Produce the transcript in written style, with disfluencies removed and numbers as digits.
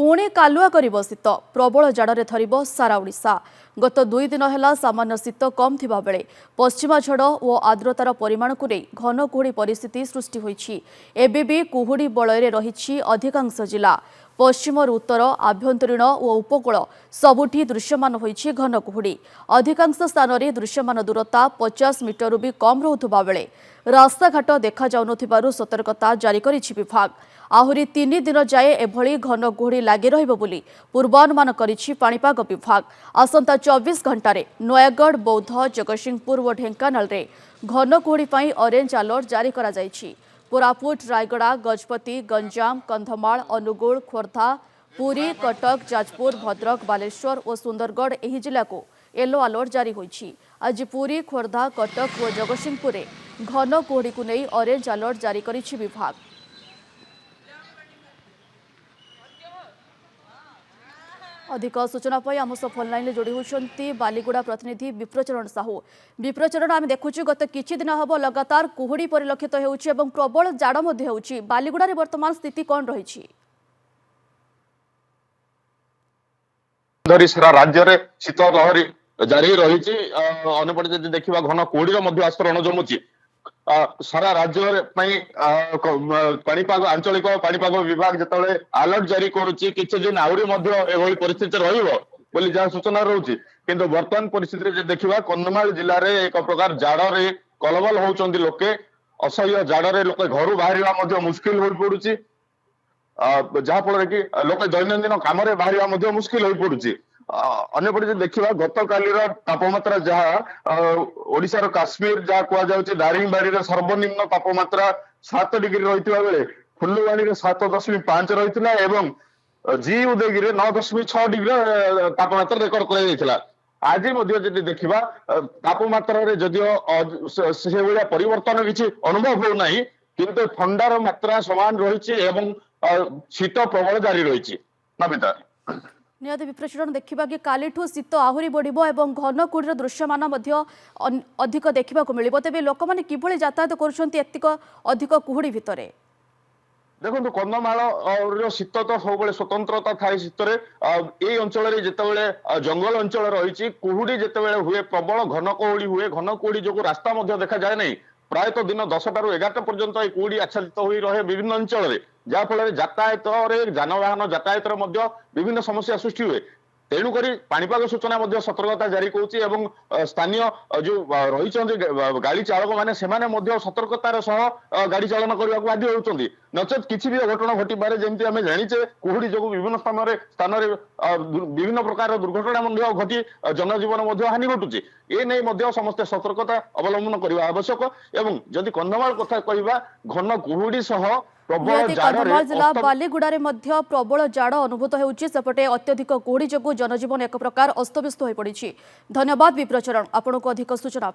पुणी कालुआ करिब शीत प्रबल जाड़े थरिब सारा ओडिशा। गत 2 दिन है सामान्य शीत कम थिबा बेले पश्चिमा झड़ और आर्द्रतार परिमाण को नहीं घन कुहुड़ी परिस्थिति सृष्टि होइछि। एबे भी कुहुड़ी बलय रही अधिकांश जिला। पश्चिम उत्तर आभ्यंतरीण और उपकूल सबुठी दृश्यमान होइछि घन कुहुड़ी। अधिकांश स्थान में दृश्यमान दूरता 50 मीटर भी कम रहुथबा बेले रास्ताघाट देखा जाउनथिबारु सतर्कता जारी करिछि विभाग। आहुरी 3 दिन जाए एभली घन कुहुड़ी लागी रहिबो बोली पूर्वानुमान करिछि पाणीपाग विभाग। आसंता 24 घंटारे नयागढ़, बौद्ध, जगतसिंहपुर और ढेंकानाल रे घन कुहुड़ी पई ऑरेंज अलर्ट जारी करा जाइछि। कोरापुट, रायगड़ा, गजपति, गंजाम, कंधमाल, अनुगुल, खोर्धा, पुरी, कटक, जाजपुर, भद्रक, बालेश्वर और सुंदरगढ़ एही जिला को येलो अलर्ट जारी होइछि। आज पुरी, खोर्धा, कटक और जगतसिंहपुर रे घन कुहुड़ी को नहीं ऑरेंज अलर्ट जारी करिछि विभाग। अधिक सूचना पाई आम सह फोन लाइन जोड़ी होती बालीगुड़ा प्रतिनिधि विप्रचरण साहू। विप्रचरण आम देखुचु गत किछि दिन हम लगातार कुहुड़ी परिलक्षित होउछि एवं प्रबल जाड़ मध्य होउछि। बालीगुड़ा वर्तमान स्थिति कौन रही? सारा राज्य में शीत लहरी जारी रही। अंपटे जब देखा घन कुहुड़ी आस्तरण जमुची सारा राज्य पाणीपाग आंचलिक पाणीपाग विभाग जिते अलर्ट जारी करुच्ची किसी दिन आहरी एभली परिस्थिति रही सूचना रोचे। किंतु वर्तमान परिस्थिति देखा कंधमाल जिले में एक प्रकार जाड़े कलबल होती लोके असह्य जाड़े लोक घर बाहर मुस्किल हो पड़ुची जहाँफल कि लोक दैनंदिन कम बाहर मुस्किल हो पड़ुची। अन्यपटे देखा गत काली तापमात्रा जहाँ ओडिशार काश्मीर जहाँ कहुचे दारिंगबाड़ी सर्वनिम्न तापमात्रा 7 डिग्री रही बेले फुलवाणी 7.5 रही एवं जी उदयगिरी 9.6 डिग्री तापमात्रा रेकर्ड कर। आज जब देखा तापमात्रा जदिव से भाया परिवर्तन किसी अनुभव होना किंतु ठंडार मात्रा समान रही शीत प्रबल जारी रही। नमिता निहत विप्रचरण देखा कि कालीठू शीत आहरी बढ़िबो एवं घन कुहुड़ीर दृश्यमान अधिक देखा मिलिबो। तेबे लोक माने किभली यातायात करुछन्ति एतिक अधिक कुहुड़ी भितरे? देखो कंधमाल शीत तो सब स्वतंत्रता थाए शीत ये अंचल जितेबाला जंगल अंचल रही कुहुड़ी जितेबाला हुए प्रबल घन कुहुड़ी हुए घन कुहुड़ी जो रास्ता देखा जाए नहीं प्रायतः दिन 10 टा 11 पर्यंत कुहुड़ी आच्छादित हो रहे विभिन्न अंचल जहाँफल यातायात जानवाहन यातायात विभिन्न समस्या सृष्टि हुए। तेणुक पाणीपाग सूचना सतर्कता जारी करुच्ची स्थानीय जो रही गाड़ी चालक मैंने सतर्कतार सह गाड़ी चालन करने को बाध्य होती नचेत किसी भी अघटना घटवे जमी आम जाचे कुहुड़ी जो विभिन्न स्थान विभिन्न प्रकार दुर्घटना घटी जनजीवन हानि घटुची। ए नहीं समस्ते सतर्कता अवलंबन करने आवश्यक। एवं जदि कंधमाल कथा कहवा घन कुहुड़ी सह कंधमाल जिला बालीगुड़ा प्रबल जाड़ अनुभूत होउछि। सेपटे अत्यधिक कुहुड़ी जोगु जनजीवन एक प्रकार अस्तव्यस्त हो पड़ी। धन्यवाद विप्रचरण आपको अधिक सूचना।